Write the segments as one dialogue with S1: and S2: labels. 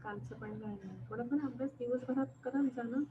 S1: कालचं पण राहिलं. थोडा पण अभ्यास दिवसभरात करायचा ना.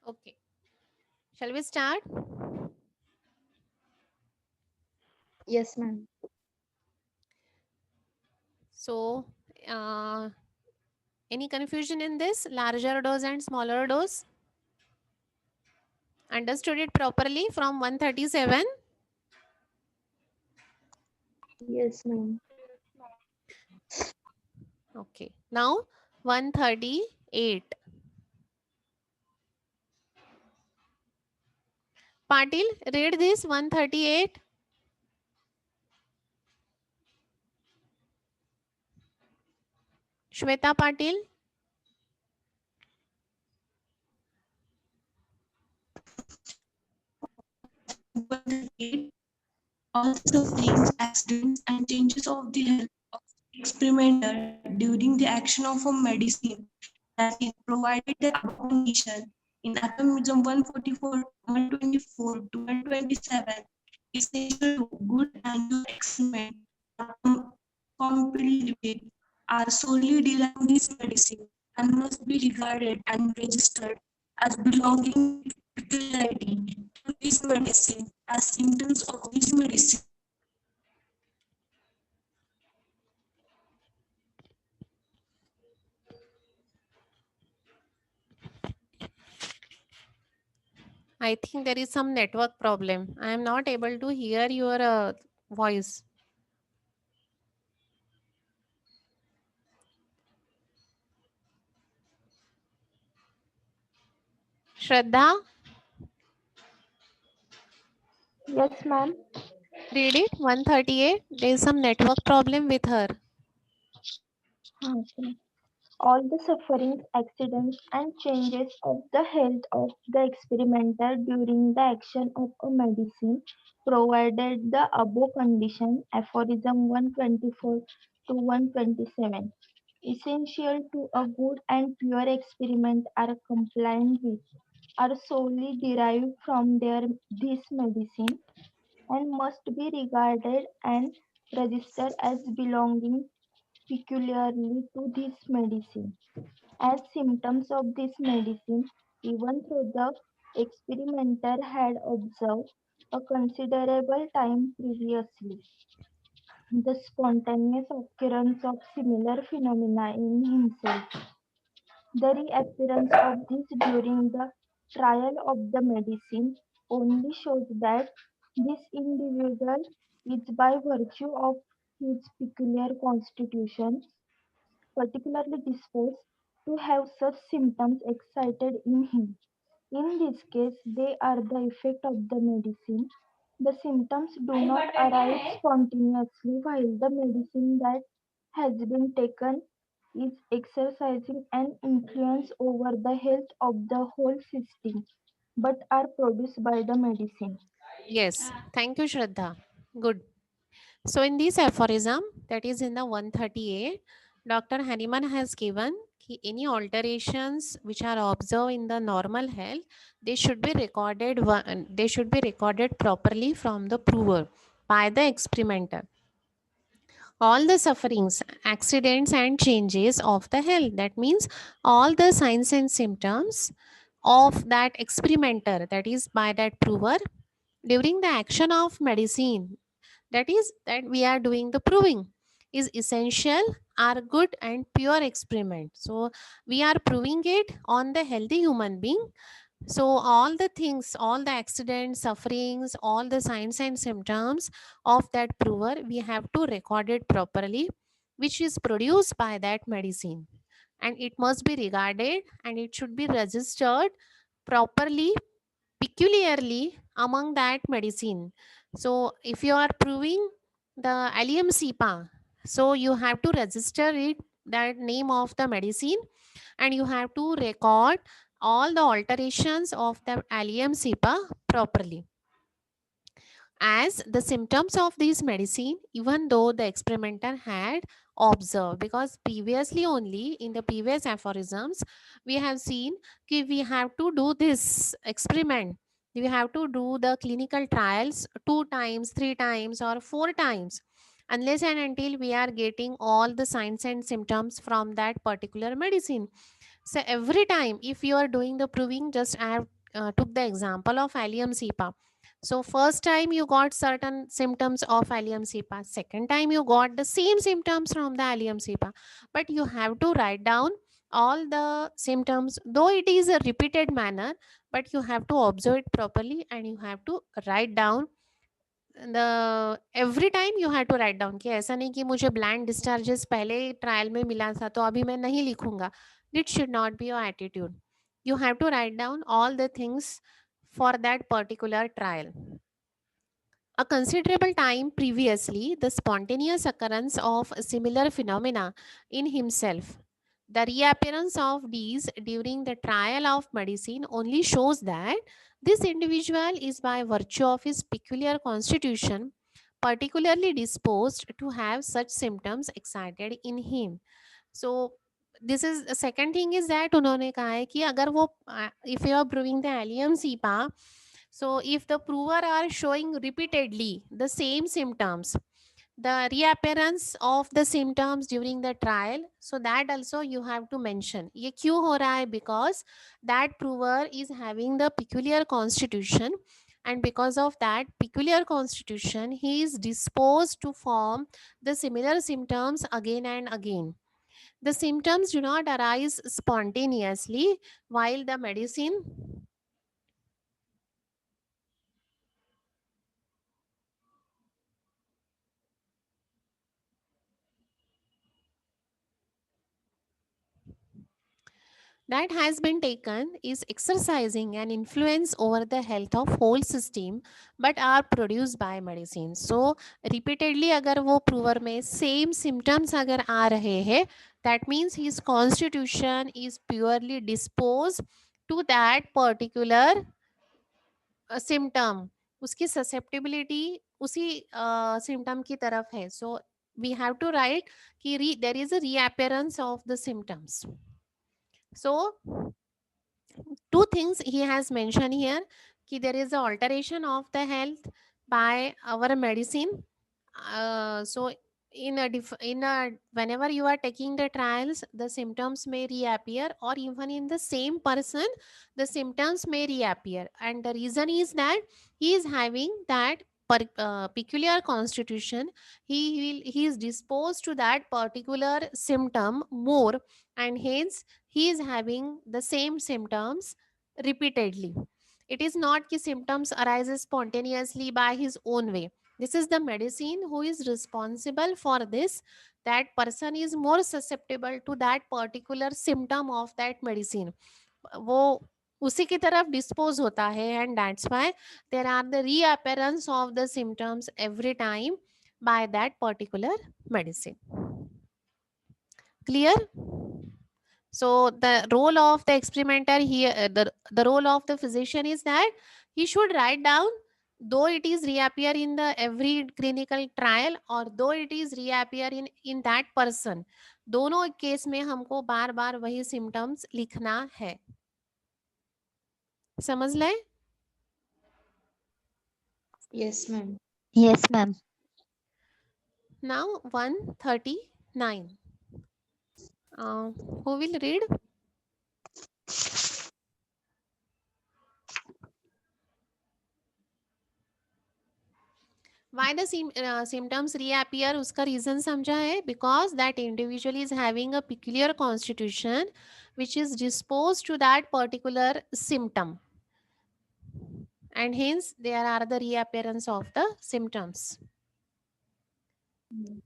S2: Okay. Shall we start?
S3: Yes, ma'am.
S2: So, any confusion in this larger dose and smaller dose? Understood it properly from 137?
S3: Yes, ma'am.
S2: Okay. Now 138. Patil, read this 138. Shweta Patil.
S4: All sufferings, accidents, and changes of the health of the experimenter during the action of a medicine that is provided the above condition in atomism 144, 124 to 127 essential to good and your experiment are compiled with are solely derived this medicine and must be regarded and registered as belonging peculiarity to this medicine as symptoms of this medicine
S2: I think there is some network problem. I am not able to hear your voice. Shraddha,
S3: Yes, ma'am.
S2: read it. 138. There is some network problem with her.
S3: Okay. All the sufferings, accidents, and changes of the health of the experimenter during the action of a medicine, provided the above condition, aphorism 124 to 127, essential to a good and pure experiment are compliant with, are solely derived from this medicine, and must be regarded and registered as belonging peculiarly to this medicine as symptoms of this medicine, even though the experimenter had observed a considerable time previously the spontaneous occurrence of similar phenomena in himself. The reappearance of this during the trial of the medicine only shows that this individual is by virtue of his peculiar constitution particularly disposed to have such symptoms excited in him. In this case, they are the effect of the medicine. The symptoms do not arise spontaneously while the medicine that has been taken is exercising an influence over the health of the whole system, but are produced by the medicine.
S2: Yes. Thank you, Shraddha. Good. So in this aphorism, that is in the 138, Dr. Haniman has given any alterations which are observed in the normal health, they should be recorded. They should be recorded properly from the prover by the experimenter. All the sufferings, accidents, and changes of the health. That means all the signs and symptoms of that experimenter, that is by that prover, during the action of medicine, that is that we are doing the proving, is essential are good and pure experiment. So we are proving it on the healthy human being. So all the things, all the accidents, sufferings, all the signs and symptoms of that prover, we have to record it properly, which is produced by that medicine, and it must be regarded and it should be registered properly, peculiarly among that medicine. So if you are proving the allium cepa, so you have to register it, that name of the medicine, and you have to record all the alterations of the allium cepa properly as the symptoms of this medicine, even though the experimenter had observed. Because previously only in the previous aphorisms we have seen that we have to do this experiment, we have to do the clinical trials 2 times, 3 times, or 4 times, unless and until we are getting all the signs and symptoms from that particular medicine. So every time if you are doing the proving, just I have took the example of allium cepa. So first time you got certain symptoms of allium cepa, second time you got the same symptoms from the allium cepa, but you have to write down all the symptoms, though it is a repeated manner, but you have to observe it properly and you have to write down the every time you have to write down कि ऐसा नहीं कि मुझे bland discharges पहले trial में मिला था तो अभी मैं नहीं लिखूंगा. It should not be your attitude. You have to write down all the things for that particular trial. A considerable time previously, the spontaneous occurrence of similar phenomena in himself. The reappearance of these during the trial of medicine only shows that this individual is by virtue of his peculiar constitution particularly disposed to have such symptoms excited in him. So this is the second thing is that उन्होंने कहा है कि अगर वो if you are proving the allium cepa, so if the prover are showing repeatedly the same symptoms, the reappearance of the symptoms during the trial, so that also you have to mention. ये क्यों हो रहा है? Because that prover is having the peculiar constitution, and because of that peculiar constitution he is disposed to form the similar symptoms again and again. The symptoms do not arise spontaneously while the medicine that has been taken is exercising an influence over the health of whole system but are produced by medicine. So repeatedly अगर वो prover में same symptoms अगर आ रहे हैं, that means his constitution is purely disposed to that particular symptom. उसकी susceptibility उसी symptom की तरफ है. So we have to write कि there is a reappearance of the symptoms. So two things he has mentioned here, कि there is a alteration of the health by our medicine. So whenever you are taking the trials, the symptoms may reappear, or even in the same person the symptoms may reappear, and the reason is that he is having that peculiar constitution. He is disposed to that particular symptom more, and hence he is having the same symptoms repeatedly. It is not that symptoms arises spontaneously by his own way. This is the medicine who is responsible for this. That person is more susceptible to that particular symptom of that medicine. वो उसी की तरफ dispose होता है, and that's why there are the reappearance of the symptoms every time by that particular medicine. Clear? So the role of the experimenter here, the role of the physician is that he should write down, though it is reappear in the every clinical trial or though it is reappear in that person, दोनों case में हमको बार बार वही symptoms लिखना है. समझ लें?
S5: Yes, ma'am.
S6: Yes, ma'am.
S2: Now 139. Who will read? Why the symptoms reappear, उसका reason समझा है? Because that individual is having a peculiar constitution which is disposed to that particular symptom, and hence there are the reappearance of the symptoms.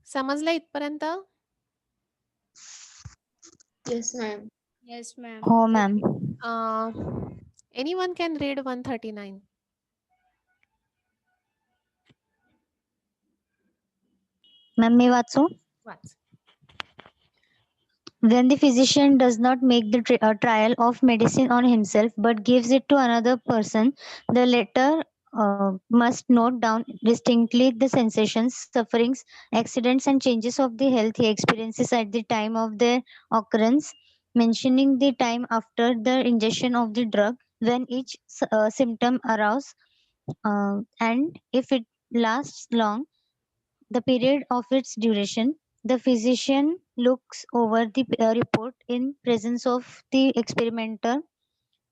S2: समजलं इथपर्यंत?
S5: Yes, ma'am.
S1: Yes, ma'am.
S6: Oh, ma'am.
S2: Anyone can read 139.
S6: Ma'am, मी वाचू?
S2: What?
S6: When the physician does not make the trial of medicine on himself but gives it to another person, the latter must note down distinctly the sensations, sufferings, accidents, and changes of the health he experiences at the time of their occurrence, mentioning the time after the ingestion of the drug when each symptom arouses, and if it lasts long, the period of its duration. The physician looks over the report in presence of the experimenter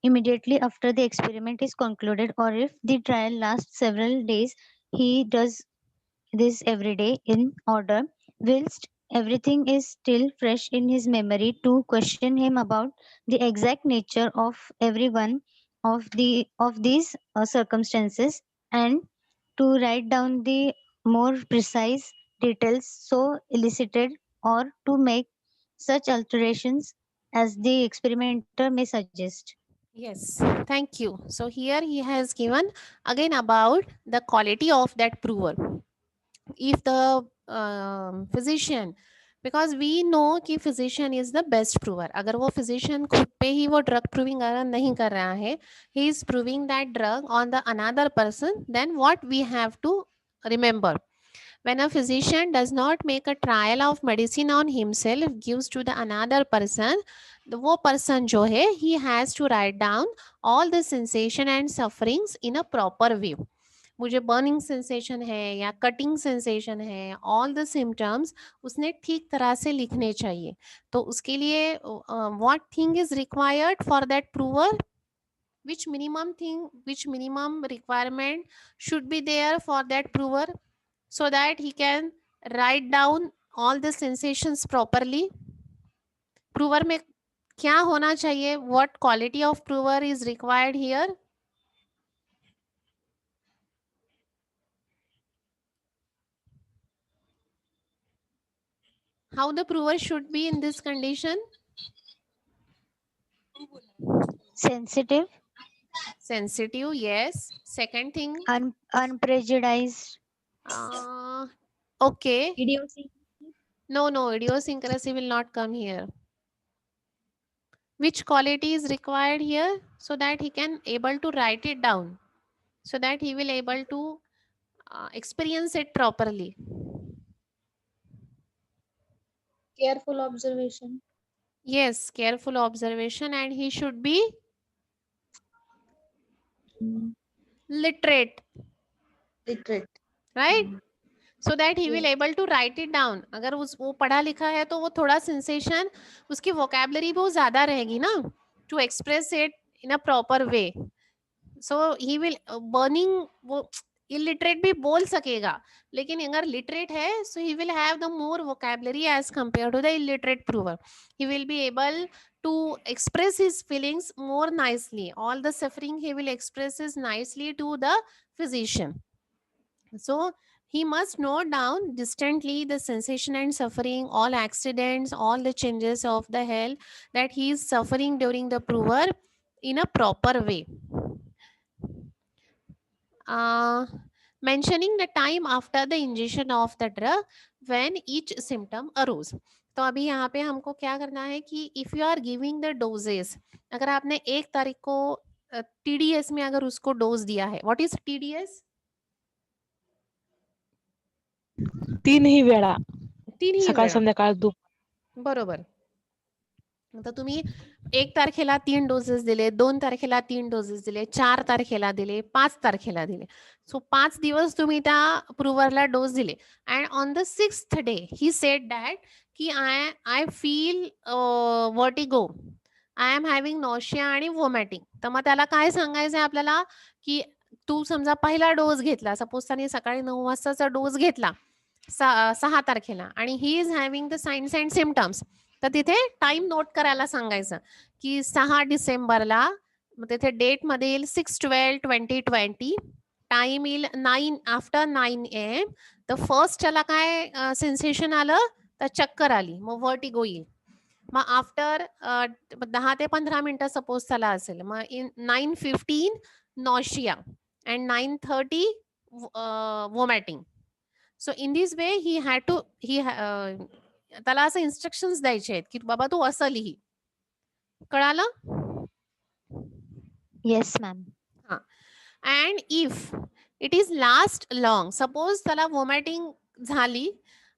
S6: immediately after the experiment is concluded, or if the trial lasts several days, he does this every day in order, whilst everything is still fresh in his memory, to question him about the exact nature of every one of these circumstances, and to write down the more precise details so elicited, or to make such alterations as the experimenter may suggest.
S2: Yes, thank you. So here he has given again about the quality of that prover. If the physician, because we know कि physician is the best prover. अगर वो physician खुद पे ही वो drug proving अगर नहीं कर रहा है, he is proving that drug on the another person, then what we have to remember? When a physician does not make a trial of medicine on himself, gives to the another person, वो person जो है, he has to write down all the sensation and sufferings in a proper way. मुझे burning sensation है या cutting sensation है, all the symptoms उसने ठीक तरह से लिखने चाहिए. तो उसके लिए what thing is required for that prover, which minimum requirement should be there for that prover so that he can write down all the sensations properly. Prover में क्या होना चाहिए? What quality of prover is required here? How the prover should be in this condition?
S6: Sensitive,
S2: Sensitive, yes. Second thing,
S6: unprejudiced,
S2: okay.
S5: Idiocy.
S2: No, idiosyncrasy will not come here. Which quality is required here so that he can able to write it down, so that he will able to experience it properly.
S5: Careful observation.
S2: Yes, careful observation, and he should be
S5: Mm,
S2: literate,
S5: Literate.
S2: right?
S5: Mm,
S2: So that he will
S5: Yes.
S2: able to write it down. अगर उस वो पढ़ा लिखा है तो वो थोड़ा sensation, उसकी vocabulary बहुत ज्यादा रहेगी ना, to express it in a proper way. So he will burning, वो illiterate भी बोल सकेगा, लेकिन अगर literate है so he will have the more vocabulary as compared to the illiterate prover. He will be able to express his feelings more nicely. All the suffering he will express is nicely to the physician. So he must note down distantly the sensation and suffering, all accidents, all the changes of the health that he is suffering during the prover in a proper way. Mentioning the time after the ingestion of the drug when each symptom arose. तो अभी यहाँ पे हमको क्या करना है कि if you are giving the doses, अगर आपने 1 तारीख को टीडीएस में अगर उसको डोज दिया है, व्हाट इज टीडीएस?
S7: तीनही वेळा,
S2: तीनही
S7: सकाळ
S2: वेळा,
S7: संध्याकाळ दुपार.
S2: बरोबर. तर तुम्ही 1 तारखेला 3 डोसेस दिले, 2 तारखेला 3 डोसेस दिले, 4 तारखेला दिले, 5 तारखेला दिले. सो 5 दिवस तुम्ही त्या प्रूव्हरला डोस दिले. And on the 6th day he said that की I feel vertigo, I am having nausea आणि वॉमिटिंग. तर मग त्याला काय सांगायचंय आपल्याला की तू समजा पहिला डोस घेतला, सपोज त्याने सकाळी 9 वाजताचा डोस घेतला 6 तारखेला, आणि he is having the science and symptoms, तर तिथे टाइम नोट करायला सांगायचं की 6 डिसेंबरला, मग तिथे डेट मध्ये येईल 6/12/2020, टाइम येईल 9 आफ्टर 9 AM. तर फर्स्ट त्याला काय सेन्सेशन आलं, तर चक्कर आली, मग वर्टिगो येईल. मग आफ्टर 10 ते 15 मिनिटं सपोज त्याला असेल, मग in 9:15 nausea and 9:30 vomiting. So in this way he had to त्याला असं इन्स्ट्रक्शन्स द्यायचे आहेत की बाबा तू असं लिही. कळालं?
S6: yes ma'am,
S2: and if it is last long, suppose त्याला वॉमिटिंग झाली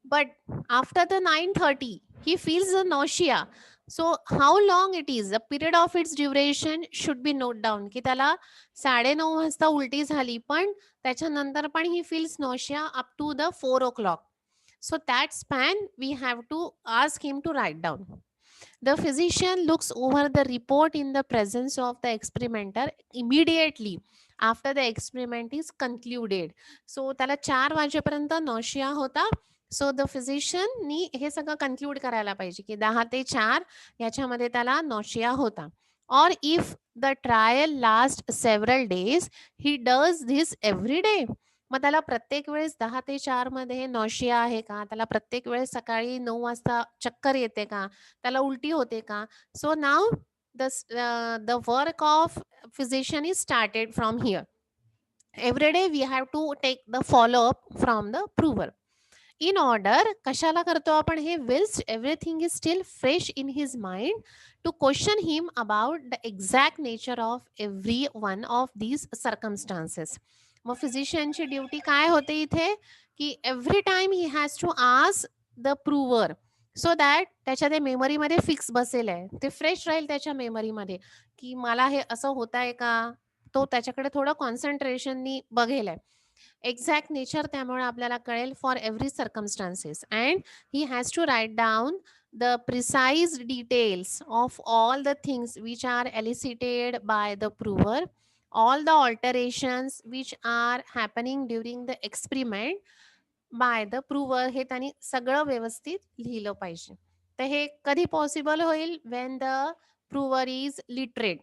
S2: but after the 9:30 he feels the nausea. So how long it is, the period of its duration should be note down, की त्याला 9:30 वाजता उलटी झाली पण त्याच्यानंतर पण he feels nausea up to the 4 o'clock. So that span we have to ask him to write down. The physician looks over the report in the presence of the experimenter immediately after the experiment is concluded. So त्याला 4 वाजेपर्यंत nausea होता. सो the physician नी हे सगळं conclude करायला पाहिजे की 10 ते 4 याच्यामध्ये त्याला नॉशिया होता. और if the trial last several days he does this every day. मग त्याला प्रत्येक वेळेस 10 ते 4 मध्ये नॉशिया आहे का, त्याला प्रत्येक वेळेस सकाळी 9 वाजता चक्कर येते का, त्याला उलटी होते का. So now the work of physician is started from here. Every day we have to take the follow up from the prover. In order कशाला करतो आपण हे, whilst everything is still fresh in his mind, to question him about the exact nature of every one of these circumstances. मग फिजिशियनची duty काय होते इथे की every time he has to ask the prover, so that त्याच्या ते मेमरीमध्ये fix बसेल आहे, ते फ्रेश राहील त्याच्या मेमरीमध्ये की मला हे असं होत आहे का, तो त्याच्याकडे थोडं कॉन्सन्ट्रेशननी बघेल आहे. एक्झॅक्ट नेचर त्यामुळे आपल्याला कळेल for every circumstances. And he has to write down the precise details of all the things which are elicited by the prover, all the alterations which are happening during the experiment by the prover. हे त्यांनी सगळं व्यवस्थित लिहिलं पाहिजे. तर हे कधी possible होईल, when the prover is literate,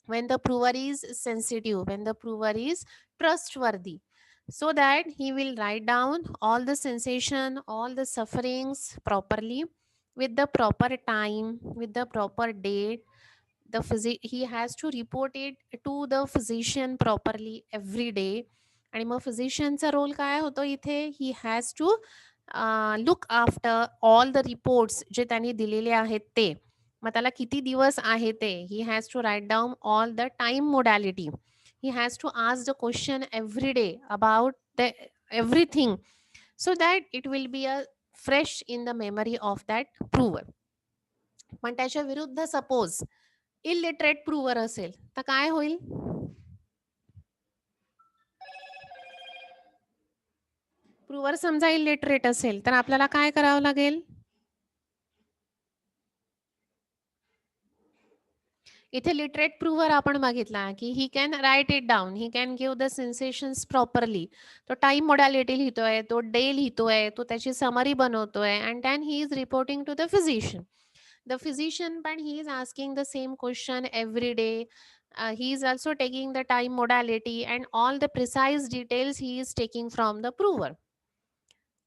S2: when the prover is sensitive, when the prover is trustworthy, so that he will write down all the sensation, all the sufferings properly, with the proper time, with the proper date, he has to report it to the physician properly every day. आणि मग फिजिशियनचा role काय होतो इथे? He has to look after all the reports जे त्यांनी दिलेले आहेत ते. मग त्याला किती दिवस आहे ते, he has to write down all the time modality. He has to ask the question every day about the everything, so that it will be a fresh in the memory of that prover. पण त्याच्या विरुद्ध suppose illiterate prover असेल तर काय होईल? प्रूव्हर समजा illiterate असेल तर आपल्याला काय करावं लागेल? इथे लिटरेट प्रूव्हर आपण बघितला की he can write it down, he can give the sensations properly. तो टाइम मोडॅलिटी लिहितोय, तो डे लिहितोय, तो त्याची समरी बनवतोय and then he is reporting to the physician. The physician, but he is asking the same question every day. He is also taking the time modality and all the precise details he is taking from the prover.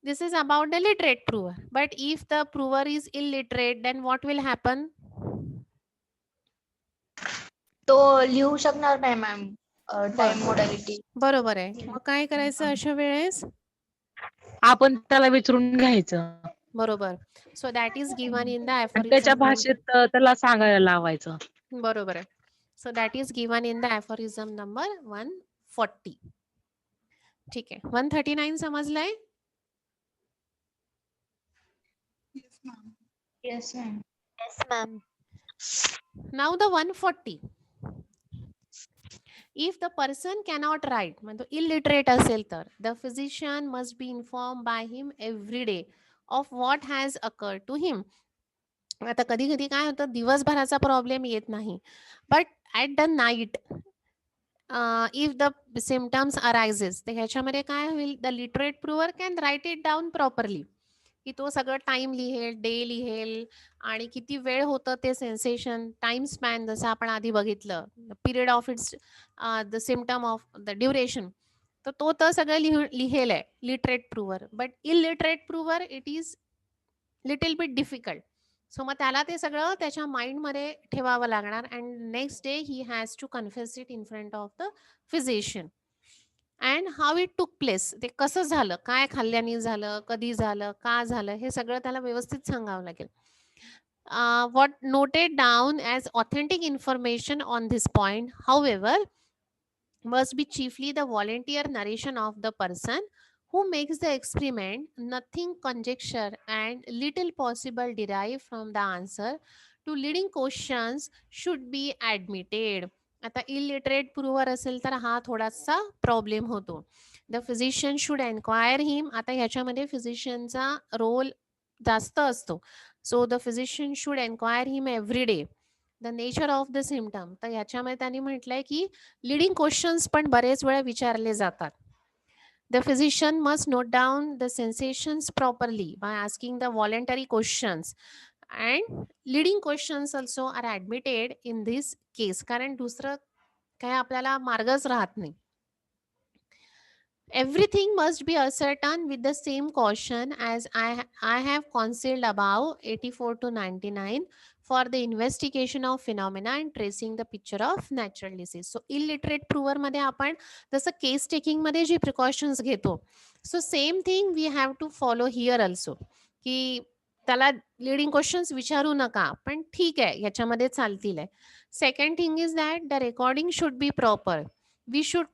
S2: This is about the literate prover. But if the prover is illiterate, then what will happen?
S5: तो लिहू शकणार नाही ma'am time modality.
S2: बरोबर आहे. मग काय करायचं अशा वेळेस?
S7: आपण त्याला विचारून घ्यायचं
S2: बरोबर. So that is given in the
S7: आणि त्याच्या
S2: aphorism.
S7: भाषेत त्याला सांगायला लावायचं.
S2: बरोबर आहे. So that is given in the aphorism number 140. ठीक आहे. 139 समजलंय?
S3: Yes, ma'am.
S6: Yes, ma'am.
S2: Now the 140. If the person cannot write, म्हणजे illiterate असेल तर the physician must be informed by him every day of what has occurred to him. आता कधी कधी काय होतं, दिवसभराचा प्रॉब्लेम येत नाही, but at the night if the symptoms arises, तर ह्याच्यामध्ये काय होईल? The literate prover can write it down properly, की तो सगळं टाइम लिहेल, डे लिहेल आणि किती वेळ होतं ते सेन्सेशन, टाइम स्पॅन जसं आपण आधी बघितलं, period of it's the symptom of the duration, तर तो सगळं लिहेल आहे literate prover. But illiterate prover it is little bit difficult. So मग त्याला ते सगळं त्याच्या माइंडमध्ये ठेवावं लागणार and next day he has to confess it in front of the physician. And how it took place, ते कसं झालं, काय खाल्ल्याने झालं, कधी झालं, का झालं, हे सगळं त्याला व्यवस्थित सांगावं लागेल. What noted down as authentic information on this point, however, must be chiefly the volunteer narration of the person who makes the experiment, nothing conjecture and little possible derived from the answer to leading questions should be admitted. आता illiterate prover असेल तर हा थोडासा problem होतो. The physician should enquire him. आता ह्याच्यामध्ये फिजिशियनचा role जास्त असतो. So the physician should enquire him every day the nature of the symptom. तर ह्याच्यामध्ये त्यांनी म्हटलंय की लिडिंग क्वेश्चन्स पण बरेच वेळा विचारले जातात. The physician must note down the sensations properly by asking the voluntary questions, and leading questions also are admitted in this case, कारण दुसरं काय आपल्याला मार्गच राहत नाही. Everything must be ascertained with the same caution as I have concealed above 84 to 99 for the investigation of phenomena and tracing the picture of natural disease. So illiterate prover मध्ये आपण जसं केस टेकिंग मध्ये जे precautions घेतो, so same thing we have to follow here also, की त्याला leading questions विचारू नका, पण ठीक आहे ह्याच्यामध्ये चालतील आहे. Second thing is that the recording should be proper. We should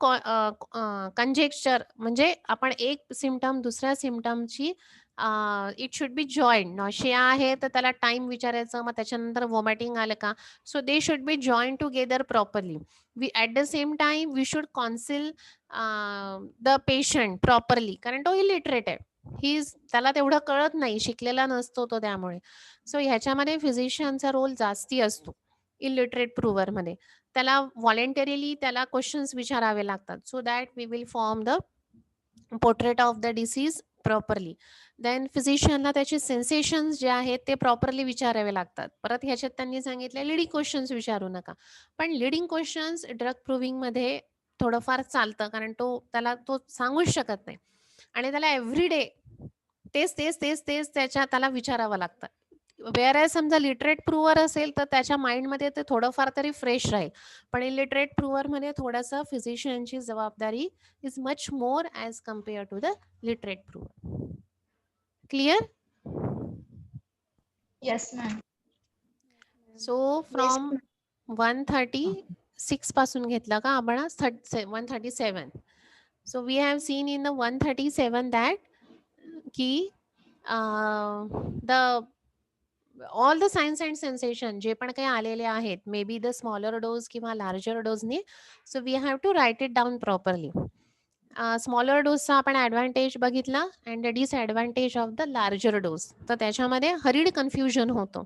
S2: conjecture, म्हणजे आपण एक सिम्टम दुसऱ्या सिम्टमची it should be joint. Nausea आहे तर त्याला टाइम विचारायचं, मग त्याच्यानंतर वॉमिटिंग आलं का, so they should be joint together properly. We at the same time we should counsel the patient properly, कारण तो इलिटरेट आहे, त्याला तेवढं कळत नाही, शिकलेला नसतो तो, त्यामुळे. सो ह्याच्यामध्ये फिजिशियनचा रोल जास्ती असतो इलिटरेट प्रूव्हरमध्ये. त्याला व्हॉलेंटरीली त्याला क्वेश्चन्स विचारावे लागतात, so that we will form the portrait of the disease properly. Then फिजिशियनला त्याचे सेन्सेशन्स जे आहेत ते प्रॉपरली विचारावे लागतात. परत ह्याच्यात त्यांनी सांगितलं लिडिंग क्वेश्चन्स विचारू नका, पण लिडिंग क्वेश्चन्स ड्रग प्रूव्हिंगमध्ये थोडंफार चालतं, कारण त्याला तो सांगूच शकत नाही आणि त्याला एव्हरी डे तेच त्याला विचारावं लागतं. वेअर समजा लिटरेट प्रूव्हर असेल तर त्याच्या माइंडमध्ये ते थोडंफार तरी फ्रेश राहील, पण इलिटरेट प्रूव्हर मध्ये थोडंसं फिजिशियनची जबाबदारी is much more as compare to the literate prover. Clear?
S5: Yes, ma'am.
S2: So from 136 पासून घेतला का आपण 137. So we have seen in the 137 that की the all the science and sensation जे पण काही आलेले आहेत, may be the smaller dose किंवा लार्जर डोजने, so we have to write it down properly. Smaller डोजचा आपण ॲडव्हान्टेज बघितला and the disadvantage of the larger dose. तर त्याच्यामध्ये हरीड कन्फ्युजन होतो.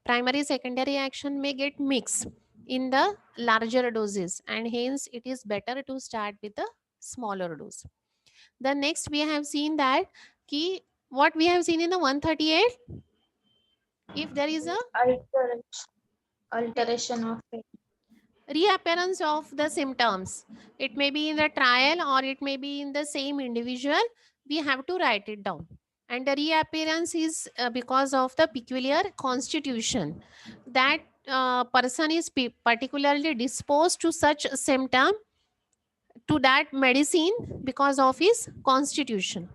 S2: Primary secondary action may gate mix in the larger doses and hence it is better to start with the smaller dose. The next we have seen that key what we have seen in the 138, if there is a
S5: Alteration of it.
S2: reappearance of the symptoms, it may be in the trial or it may be in the same individual, we have to write it down. And the reappearance is because of the peculiar constitution, that person is particularly disposed to such symptom, to that medicine because of his constitution.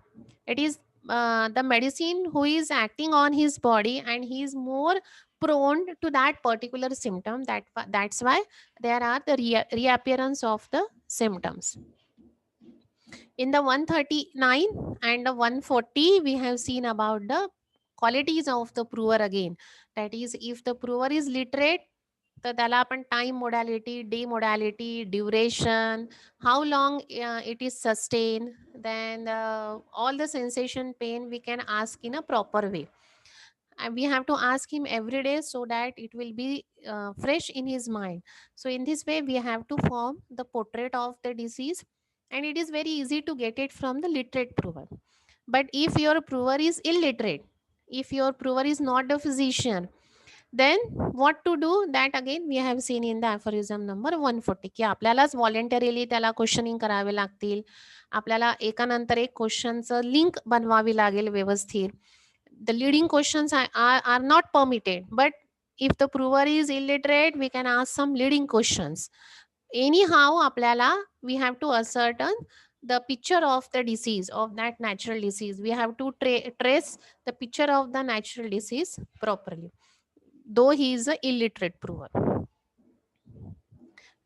S2: It is the medicine who is acting on his body and he is more prone to that particular symptom. That's why there are the reappearance of the symptoms. In the 139 and the 140 we have seen about the qualities of the prover again. That is, if the prover is literate, तर त्याला आपण time modality, day modality, duration, how long it is sustain, then all the sensation pain we can ask in a proper way. And we have to ask him every day so that it will be fresh in his mind. So in this way we have to form the portrait of the disease, and it is very easy to get it from the literate prover. But if your prover is illiterate, if your prover is not a physician, then what to do, that again we have seen in the aphorism number 140 की आपल्यालाच voluntarily त्याला questioning करावे लागतील, आपल्याला एकानंतर एक क्वेश्चनचं link बनवावी लागेल व्यवस्थित. The leading questions are not permitted, but if the prover is illiterate we can ask some leading questions. Anyhow आपल्याला we have to ascertain the picture of the disease, of that natural disease. We have to trace the picture of the natural disease properly, though he is a illiterate prover.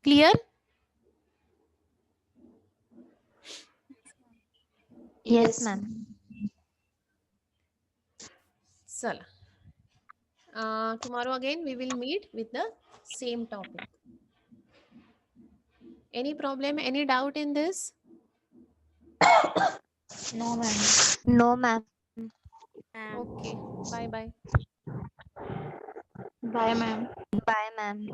S2: Clear?
S6: Yes, ma'am.
S2: Chala. Tomorrow again we will meet with the same topic. Any problem, any doubt in this?
S5: No, ma'am.
S6: No, ma'am.
S2: Okay, bye bye.
S5: Bye, ma'am.
S6: Bye, ma'am.